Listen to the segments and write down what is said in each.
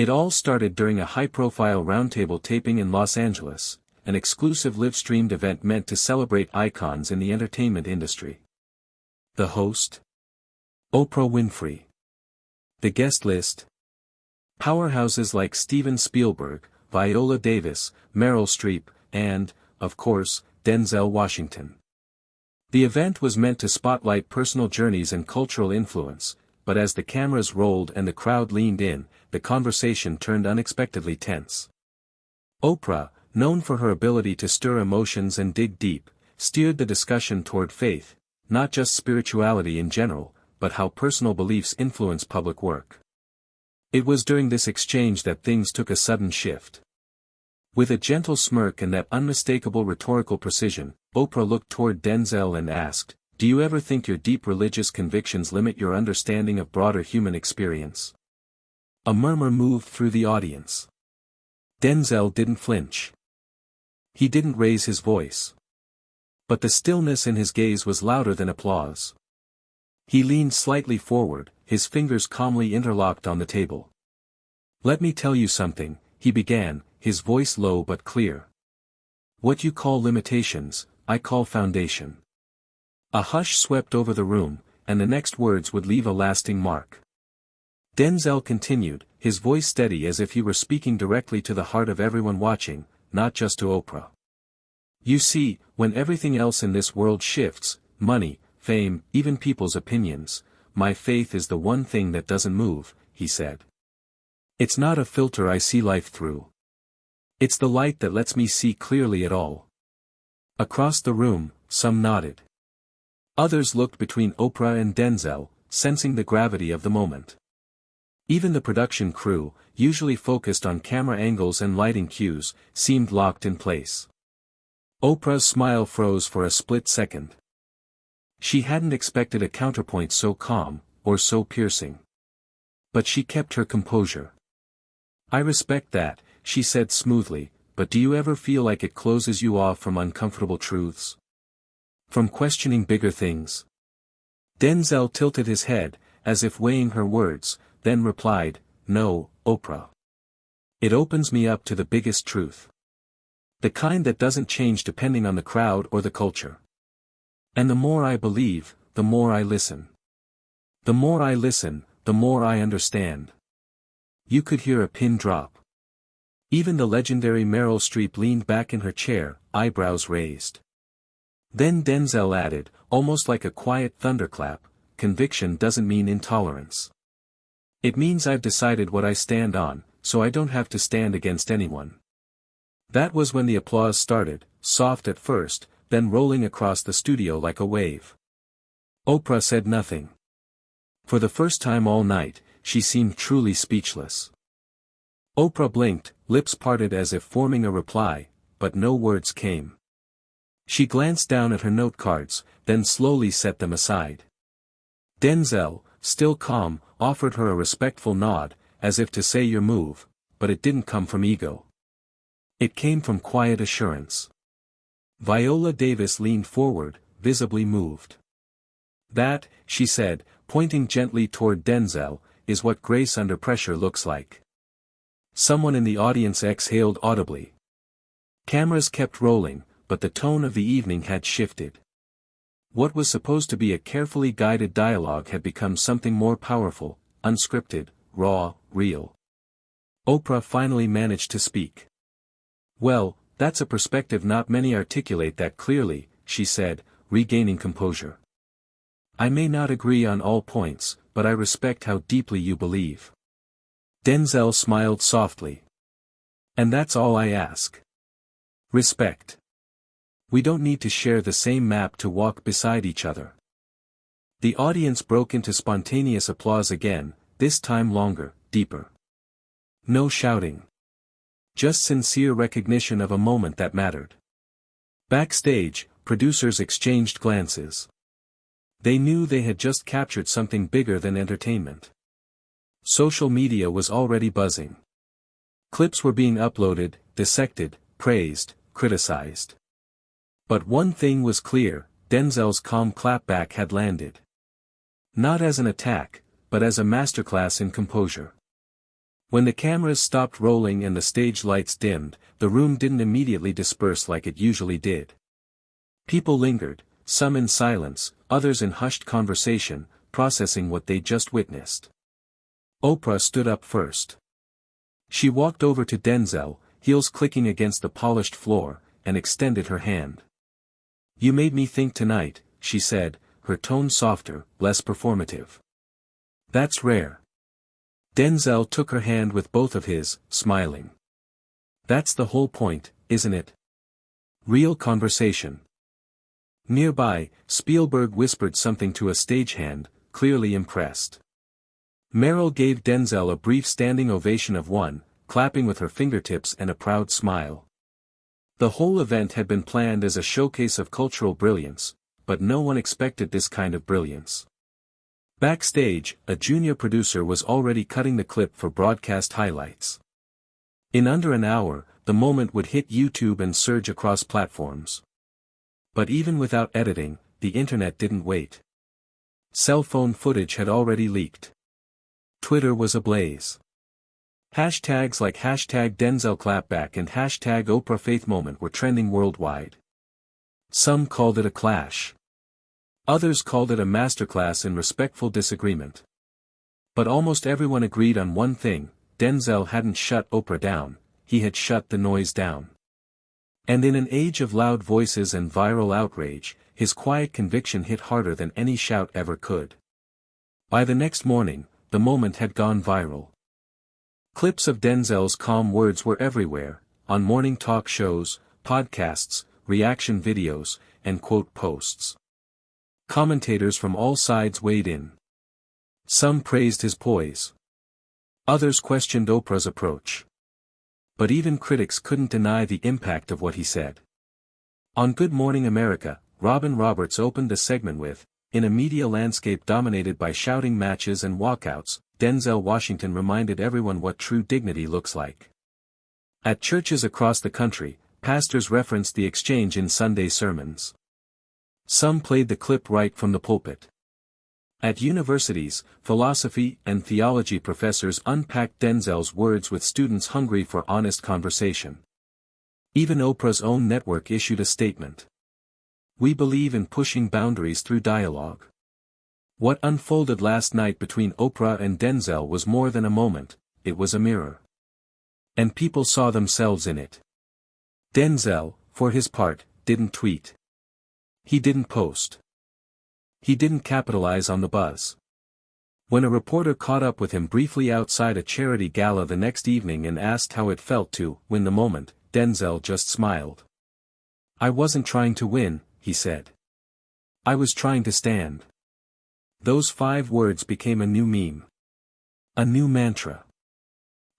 It all started during a high-profile roundtable taping in Los Angeles, an exclusive live-streamed event meant to celebrate icons in the entertainment industry. The host? Oprah Winfrey. The guest list? Powerhouses like Steven Spielberg, Viola Davis, Meryl Streep, and, of course, Denzel Washington. The event was meant to spotlight personal journeys and cultural influence, but as the cameras rolled and the crowd leaned in, the conversation turned unexpectedly tense. Oprah, known for her ability to stir emotions and dig deep, steered the discussion toward faith, not just spirituality in general, but how personal beliefs influence public work. It was during this exchange that things took a sudden shift. With a gentle smirk and that unmistakable rhetorical precision, Oprah looked toward Denzel and asked, "Do you ever think your deep religious convictions limit your understanding of broader human experience?" A murmur moved through the audience. Denzel didn't flinch. He didn't raise his voice. But the stillness in his gaze was louder than applause. He leaned slightly forward, his fingers calmly interlocked on the table. "Let me tell you something," he began, his voice low but clear. "What you call limitations, I call foundation." A hush swept over the room, and the next words would leave a lasting mark. Denzel continued, his voice steady as if he were speaking directly to the heart of everyone watching, not just to Oprah. "You see, when everything else in this world shifts, money, fame, even people's opinions, my faith is the one thing that doesn't move," he said. "It's not a filter I see life through. It's the light that lets me see clearly at all." Across the room, some nodded. Others looked between Oprah and Denzel, sensing the gravity of the moment. Even the production crew, usually focused on camera angles and lighting cues, seemed locked in place. Oprah's smile froze for a split second. She hadn't expected a counterpoint so calm, or so piercing. But she kept her composure. "I respect that," she said smoothly, "but do you ever feel like it closes you off from uncomfortable truths? From questioning bigger things?" Denzel tilted his head, as if weighing her words, then replied, "No, Oprah. It opens me up to the biggest truth. The kind that doesn't change depending on the crowd or the culture. And the more I believe, the more I listen. The more I listen, the more I understand." You could hear a pin drop. Even the legendary Meryl Streep leaned back in her chair, eyebrows raised. Then Denzel added, almost like a quiet thunderclap, "Conviction doesn't mean intolerance. It means I've decided what I stand on, so I don't have to stand against anyone." That was when the applause started, soft at first, then rolling across the studio like a wave. Oprah said nothing. For the first time all night, she seemed truly speechless. Oprah blinked, lips parted as if forming a reply, but no words came. She glanced down at her note cards, then slowly set them aside. Denzel, still calm, offered her a respectful nod, as if to say your move, but it didn't come from ego. It came from quiet assurance. Viola Davis leaned forward, visibly moved. "That," she said, pointing gently toward Denzel, "is what grace under pressure looks like." Someone in the audience exhaled audibly. Cameras kept rolling, but the tone of the evening had shifted. What was supposed to be a carefully guided dialogue had become something more powerful, unscripted, raw, real. Oprah finally managed to speak. "Well, that's a perspective not many articulate that clearly," she said, regaining composure. "I may not agree on all points, but I respect how deeply you believe." Denzel smiled softly. "And that's all I ask. Respect. We don't need to share the same map to walk beside each other." The audience broke into spontaneous applause again, this time longer, deeper. No shouting. Just sincere recognition of a moment that mattered. Backstage, producers exchanged glances. They knew they had just captured something bigger than entertainment. Social media was already buzzing. Clips were being uploaded, dissected, praised, criticized. But one thing was clear, Denzel's calm clapback had landed. Not as an attack, but as a masterclass in composure. When the cameras stopped rolling and the stage lights dimmed, the room didn't immediately disperse like it usually did. People lingered, some in silence, others in hushed conversation, processing what they just witnessed. Oprah stood up first. She walked over to Denzel, heels clicking against the polished floor, and extended her hand. "You made me think tonight," she said, her tone softer, less performative. "That's rare." Denzel took her hand with both of his, smiling. "That's the whole point, isn't it? Real conversation." Nearby, Spielberg whispered something to a stagehand, clearly impressed. Meryl gave Denzel a brief standing ovation of one, clapping with her fingertips and a proud smile. The whole event had been planned as a showcase of cultural brilliance, but no one expected this kind of brilliance. Backstage, a junior producer was already cutting the clip for broadcast highlights. In under an hour, the moment would hit YouTube and surge across platforms. But even without editing, the internet didn't wait. Cell phone footage had already leaked. Twitter was ablaze. Hashtags like hashtag Denzel Clapback and hashtag Oprah Faith Moment were trending worldwide. Some called it a clash. Others called it a masterclass in respectful disagreement. But almost everyone agreed on one thing: Denzel hadn't shut Oprah down, he had shut the noise down. And in an age of loud voices and viral outrage, his quiet conviction hit harder than any shout ever could. By the next morning, the moment had gone viral. Clips of Denzel's calm words were everywhere, on morning talk shows, podcasts, reaction videos, and quote posts. Commentators from all sides weighed in. Some praised his poise. Others questioned Oprah's approach. But even critics couldn't deny the impact of what he said. On Good Morning America, Robin Roberts opened the segment with, "In a media landscape dominated by shouting matches and walkouts, Denzel Washington reminded everyone what true dignity looks like." At churches across the country, pastors referenced the exchange in Sunday sermons. Some played the clip right from the pulpit. At universities, philosophy and theology professors unpacked Denzel's words with students hungry for honest conversation. Even Oprah's own network issued a statement. "We believe in pushing boundaries through dialogue." What unfolded last night between Oprah and Denzel was more than a moment, it was a mirror. And people saw themselves in it. Denzel, for his part, didn't tweet. He didn't post. He didn't capitalize on the buzz. When a reporter caught up with him briefly outside a charity gala the next evening and asked how it felt to win the moment, Denzel just smiled. "I wasn't trying to win," he said. "I was trying to stand." Those 5 words became a new meme. A new mantra.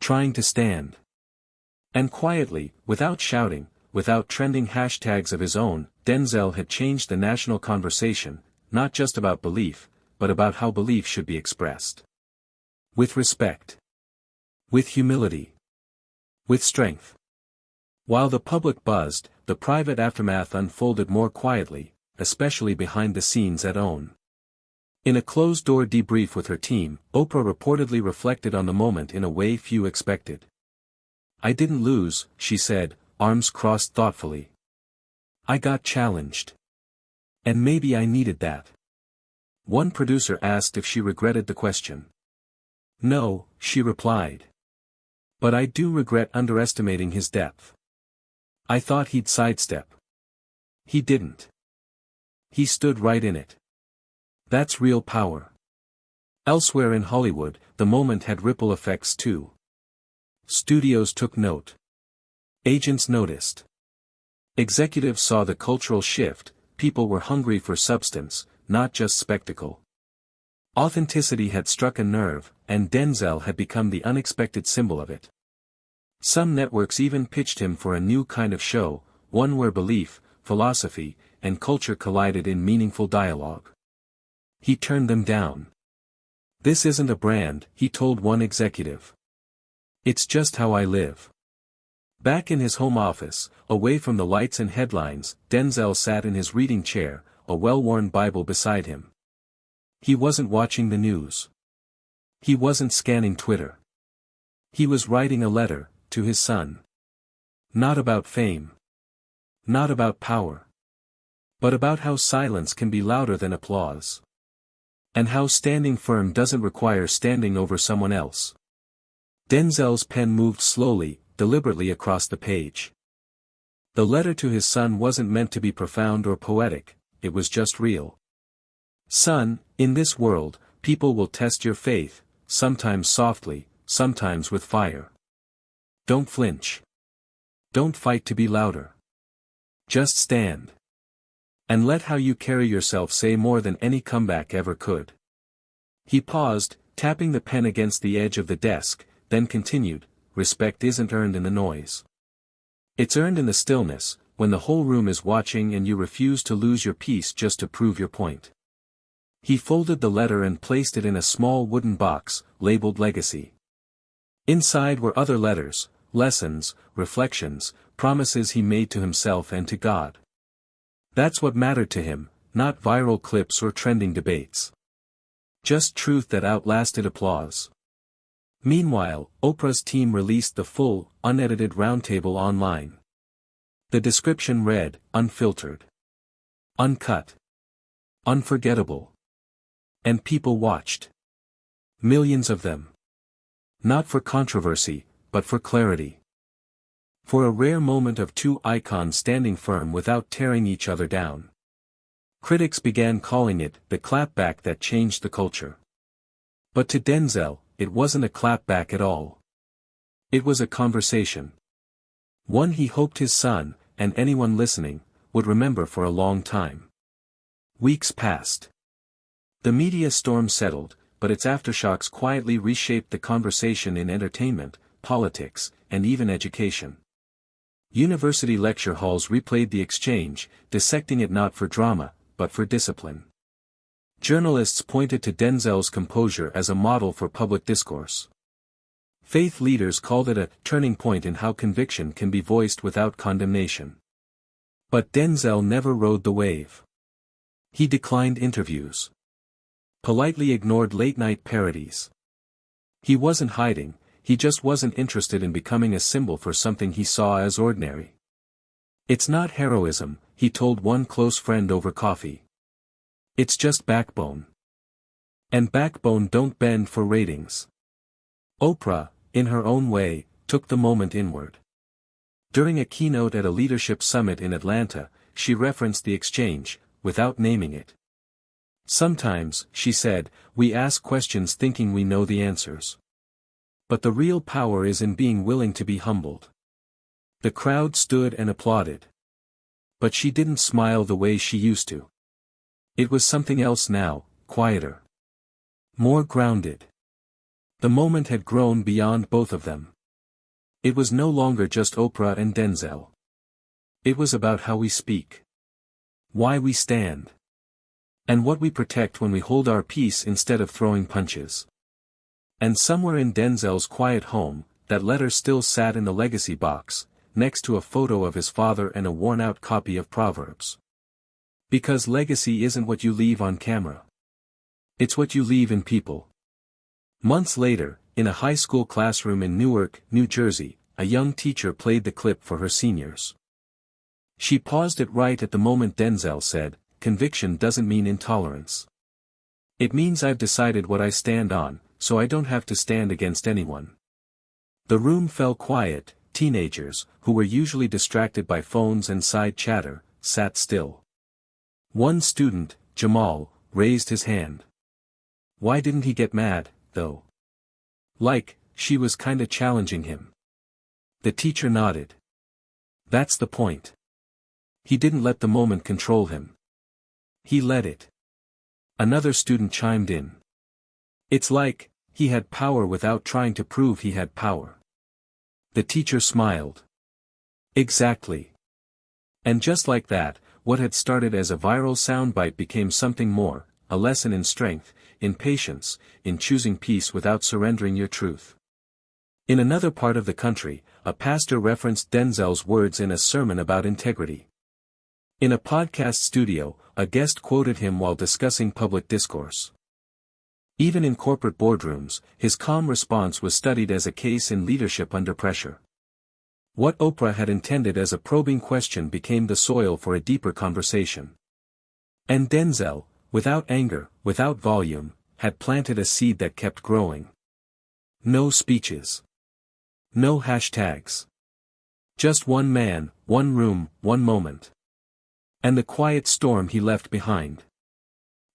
Trying to stand. And quietly, without shouting, without trending hashtags of his own, Denzel had changed the national conversation, not just about belief, but about how belief should be expressed. With respect. With humility. With strength. While the public buzzed, the private aftermath unfolded more quietly, especially behind the scenes at OWN. In a closed-door debrief with her team, Oprah reportedly reflected on the moment in a way few expected. "I didn't lose," she said, arms crossed thoughtfully. "I got challenged. And maybe I needed that." One producer asked if she regretted the question. "No," she replied. "But I do regret underestimating his depth. I thought he'd sidestep. He didn't. He stood right in it. That's real power." Elsewhere in Hollywood, the moment had ripple effects too. Studios took note. Agents noticed. Executives saw the cultural shift. People were hungry for substance, not just spectacle. Authenticity had struck a nerve, and Denzel had become the unexpected symbol of it. Some networks even pitched him for a new kind of show, one where belief, philosophy, and culture collided in meaningful dialogue. He turned them down. "This isn't a brand," he told one executive. "It's just how I live." Back in his home office, away from the lights and headlines, Denzel sat in his reading chair, a well-worn Bible beside him. He wasn't watching the news. He wasn't scanning Twitter. He was writing a letter, to his son. Not about fame. Not about power. But about how silence can be louder than applause. And how standing firm doesn't require standing over someone else. Denzel's pen moved slowly, deliberately across the page. The letter to his son wasn't meant to be profound or poetic, it was just real. Son, in this world, people will test your faith, sometimes softly, sometimes with fire. Don't flinch. Don't fight to be louder. Just stand. And let how you carry yourself say more than any comeback ever could. He paused, tapping the pen against the edge of the desk, then continued, respect isn't earned in the noise. It's earned in the stillness, when the whole room is watching and you refuse to lose your peace just to prove your point. He folded the letter and placed it in a small wooden box, labeled Legacy. Inside were other letters, lessons, reflections, promises he made to himself and to God. That's what mattered to him, not viral clips or trending debates. Just truth that outlasted applause. Meanwhile, Oprah's team released the full, unedited roundtable online. The description read, unfiltered. Uncut. Unforgettable. And people watched. Millions of them. Not for controversy, but for clarity. For a rare moment of two icons standing firm without tearing each other down. Critics began calling it the clapback that changed the culture. But to Denzel, it wasn't a clapback at all. It was a conversation. One he hoped his son, and anyone listening, would remember for a long time. Weeks passed. The media storm settled, but its aftershocks quietly reshaped the conversation in entertainment, politics, and even education. University lecture halls replayed the exchange, dissecting it not for drama, but for discipline. Journalists pointed to Denzel's composure as a model for public discourse. Faith leaders called it a turning point in how conviction can be voiced without condemnation. But Denzel never rode the wave. He declined interviews. Politely ignored late-night parodies. He wasn't hiding, he just wasn't interested in becoming a symbol for something he saw as ordinary. It's not heroism, he told one close friend over coffee. It's just backbone. And backbone don't bend for ratings. Oprah, in her own way, took the moment inward. During a keynote at a leadership summit in Atlanta, she referenced the exchange, without naming it. Sometimes, she said, we ask questions thinking we know the answers. But the real power is in being willing to be humbled. The crowd stood and applauded. But she didn't smile the way she used to. It was something else now, quieter. More grounded. The moment had grown beyond both of them. It was no longer just Oprah and Denzel. It was about how we speak. Why we stand. And what we protect when we hold our peace instead of throwing punches. And somewhere in Denzel's quiet home, that letter still sat in the legacy box, next to a photo of his father and a worn-out copy of Proverbs. Because legacy isn't what you leave on camera. It's what you leave in people. Months later, in a high school classroom in Newark, New Jersey, a young teacher played the clip for her seniors. She paused it right at the moment Denzel said, conviction doesn't mean intolerance. It means I've decided what I stand on, so I don't have to stand against anyone. The room fell quiet, teenagers, who were usually distracted by phones and side chatter, sat still. One student, Jamal, raised his hand. Why didn't he get mad, though? Like, she was kinda challenging him. The teacher nodded. That's the point. He didn't let the moment control him. He let it. Another student chimed in. It's like, he had power without trying to prove he had power. The teacher smiled. Exactly. And just like that, what had started as a viral soundbite became something more, a lesson in strength, in patience, in choosing peace without surrendering your truth. In another part of the country, a pastor referenced Denzel's words in a sermon about integrity. In a podcast studio, a guest quoted him while discussing public discourse. Even in corporate boardrooms, his calm response was studied as a case in leadership under pressure. What Oprah had intended as a probing question became the soil for a deeper conversation. And Denzel, without anger, without volume, had planted a seed that kept growing. No speeches. No hashtags. Just one man, one room, one moment. And the quiet storm he left behind.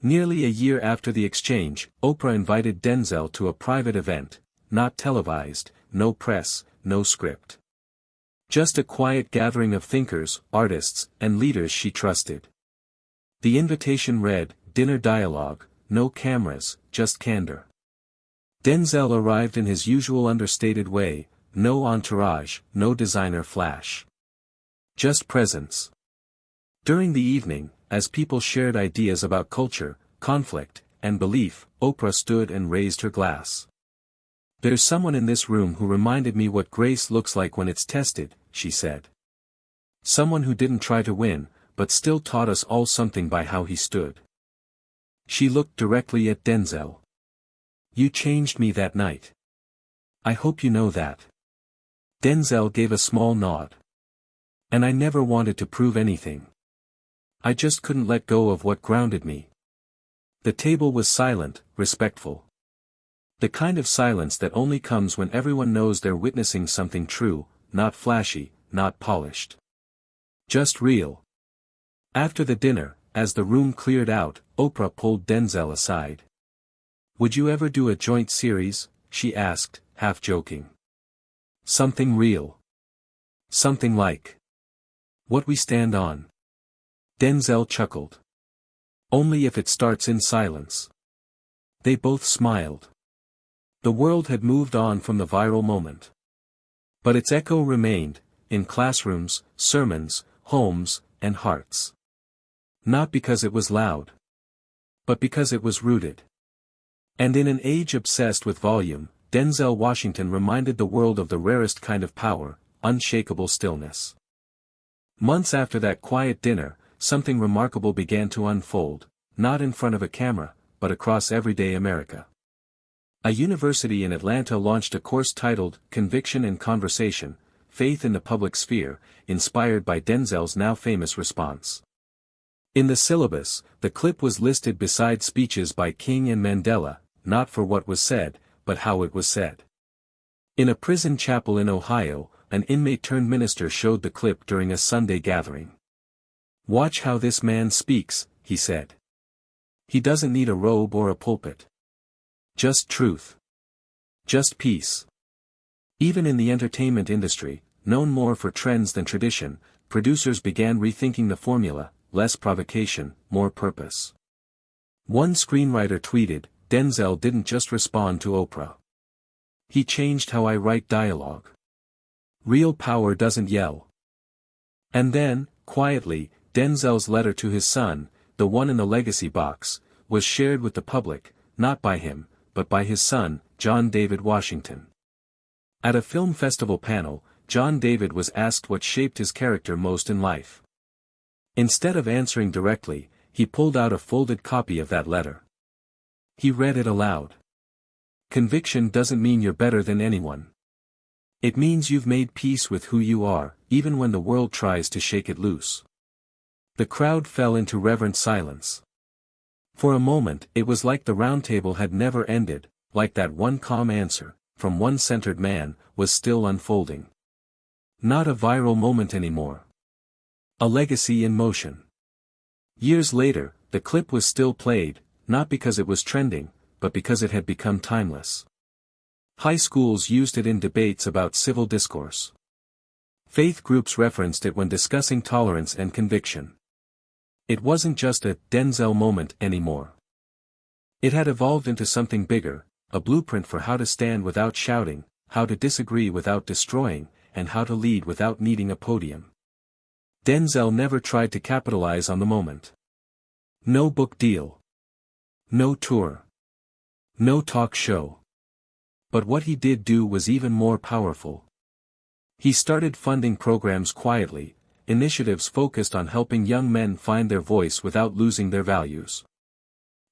Nearly a year after the exchange, Oprah invited Denzel to a private event, not televised, no press, no script. Just a quiet gathering of thinkers, artists, and leaders she trusted. The invitation read, "Dinner dialogue, no cameras, just candor." Denzel arrived in his usual understated way, no entourage, no designer flash. Just presence. During the evening, as people shared ideas about culture, conflict, and belief, Oprah stood and raised her glass. "There's someone in this room who reminded me what grace looks like when it's tested," she said. "Someone who didn't try to win, but still taught us all something by how he stood." She looked directly at Denzel. "You changed me that night. I hope you know that." Denzel gave a small nod. "And I never wanted to prove anything. I just couldn't let go of what grounded me." The table was silent, respectful. The kind of silence that only comes when everyone knows they're witnessing something true, not flashy, not polished. Just real. After the dinner, as the room cleared out, Oprah pulled Denzel aside. "Would you ever do a joint series?" she asked, half joking. "Something real. Something like What We Stand On." Denzel chuckled. "Only if it starts in silence." They both smiled. The world had moved on from the viral moment. But its echo remained, in classrooms, sermons, homes, and hearts. Not because it was loud. But because it was rooted. And in an age obsessed with volume, Denzel Washington reminded the world of the rarest kind of power, unshakable stillness. Months after that quiet dinner, something remarkable began to unfold, not in front of a camera, but across everyday America. A university in Atlanta launched a course titled Conviction and Conversation, Faith in the Public Sphere, inspired by Denzel's now famous response. In the syllabus, the clip was listed beside speeches by King and Mandela, not for what was said, but how it was said. In a prison chapel in Ohio, an inmate turned minister showed the clip during a Sunday gathering. "Watch how this man speaks," he said. "He doesn't need a robe or a pulpit. Just truth. Just peace." Even in the entertainment industry, known more for trends than tradition, producers began rethinking the formula, less provocation, more purpose. One screenwriter tweeted, "Denzel didn't just respond to Oprah. He changed how I write dialogue. Real power doesn't yell." And then, quietly, Denzel's letter to his son, the one in the legacy box, was shared with the public, not by him, but by his son, John David Washington. At a film festival panel, John David was asked what shaped his character most in life. Instead of answering directly, he pulled out a folded copy of that letter. He read it aloud. "Conviction doesn't mean you're better than anyone. It means you've made peace with who you are, even when the world tries to shake it loose." The crowd fell into reverent silence. For a moment it was like the round table had never ended, like that one calm answer, from one centered man, was still unfolding. Not a viral moment anymore. A legacy in motion. Years later, the clip was still played, not because it was trending, but because it had become timeless. High schools used it in debates about civil discourse. Faith groups referenced it when discussing tolerance and conviction. It wasn't just a Denzel moment anymore. It had evolved into something bigger, a blueprint for how to stand without shouting, how to disagree without destroying, and how to lead without needing a podium. Denzel never tried to capitalize on the moment. No book deal. No tour. No talk show. But what he did do was even more powerful. He started funding programs quietly, initiatives focused on helping young men find their voice without losing their values.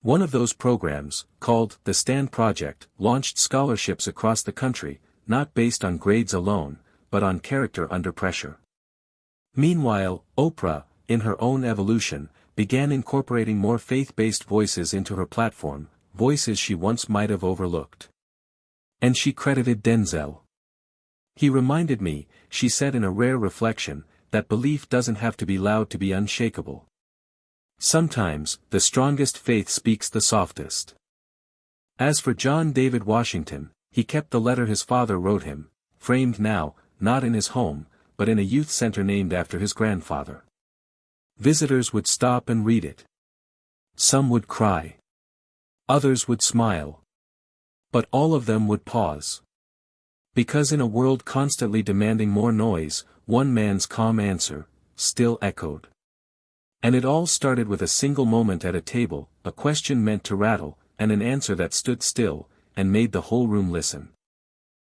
One of those programs, called the Stand Project, launched scholarships across the country, not based on grades alone, but on character under pressure. Meanwhile, Oprah, in her own evolution, began incorporating more faith-based voices into her platform, voices she once might have overlooked. And she credited Denzel. "He reminded me," she said in a rare reflection, "that belief doesn't have to be loud to be unshakable. Sometimes, the strongest faith speaks the softest." As for John David Washington, he kept the letter his father wrote him, framed now, not in his home, but in a youth center named after his grandfather. Visitors would stop and read it. Some would cry. Others would smile. But all of them would pause. Because in a world constantly demanding more noise, one man's calm answer still echoed. And it all started with a single moment at a table, a question meant to rattle, and an answer that stood still, and made the whole room listen.